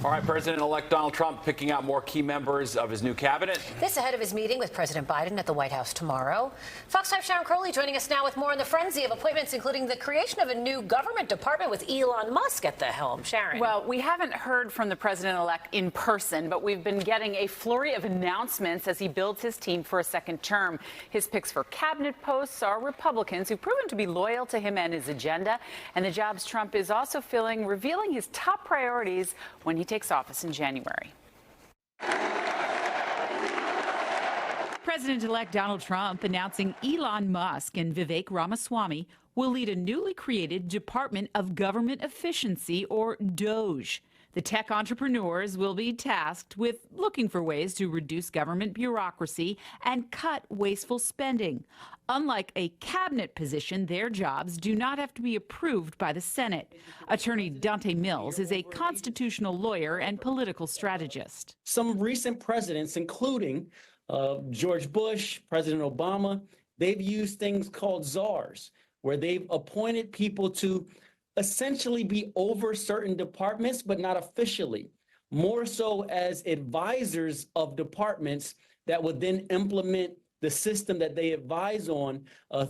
All right, President-elect Donald Trump picking out more key members of his new cabinet. This ahead of his meeting with President Biden at the White House tomorrow. Fox 5's Sharon Crowley joining us now with more on the frenzy of appointments, including the creation of a new government department with Elon Musk at the helm. Sharon. Well, we haven't heard from the president-elect in person, but we've been getting a flurry of announcements as he builds his team for a second term. His picks for cabinet posts are Republicans who've proven to be loyal to him and his agenda. And the jobs Trump is also filling, revealing his top priorities when he takes office in January. President-elect Donald Trump announcing Elon Musk and Vivek Ramaswamy will lead a newly created Department of Government Efficiency, or DOGE. The tech entrepreneurs will be tasked with looking for ways to reduce government bureaucracy and cut wasteful spending. Unlike a cabinet position, their jobs do not have to be approved by the Senate. Attorney Dante Mills is a constitutional lawyer and political strategist. Some recent presidents, including George Bush, President Obama, they've used things called czars, where they've appointed people to essentially be over certain departments, but not officially, more so as advisors of departments that would then implement the system that they advise on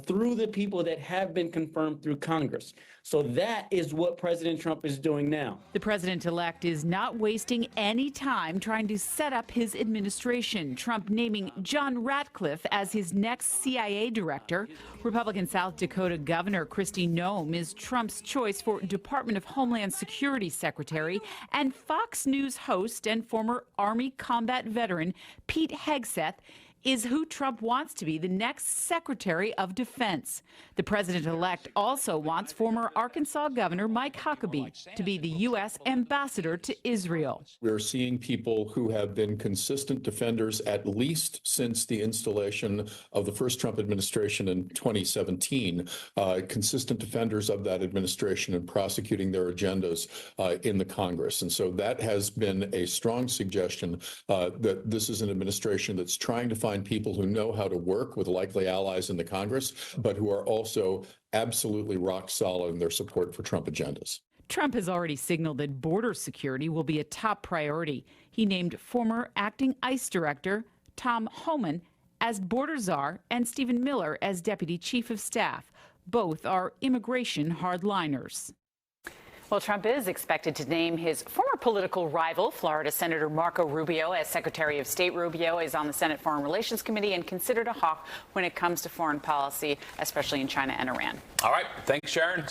through the people that have been confirmed through Congress. So that is what President Trump is doing now. The president-elect is not wasting any time trying to set up his administration. Trump naming John Ratcliffe as his next CIA director. Republican South Dakota Governor Kristi Noem is Trump's choice for Department of Homeland Security Secretary. And Fox News host and former Army combat veteran Pete Hegseth is who Trump wants to be the next Secretary of Defense. The president-elect also wants former Arkansas Governor Mike Huckabee to be the U.S. ambassador to Israel. We're seeing people who have been consistent defenders at least since the installation of the first Trump administration in 2017, consistent defenders of that administration and prosecuting their agendas in the Congress. And so that has been a strong suggestion that this is an administration that's trying to find people who know how to work with likely allies in the Congress, but who are also absolutely rock solid in their support for Trump agendas. Trump has already signaled that border security will be a top priority. He named former acting ICE director Tom Homan as border czar and Stephen Miller as deputy chief of staff. Both are immigration hardliners. Well, Trump is expected to name his former political rival, Florida Senator Marco Rubio, as Secretary of State. Rubio is on the Senate Foreign Relations Committee and considered a hawk when it comes to foreign policy, especially in China and Iran. All right. Thanks, Sharon.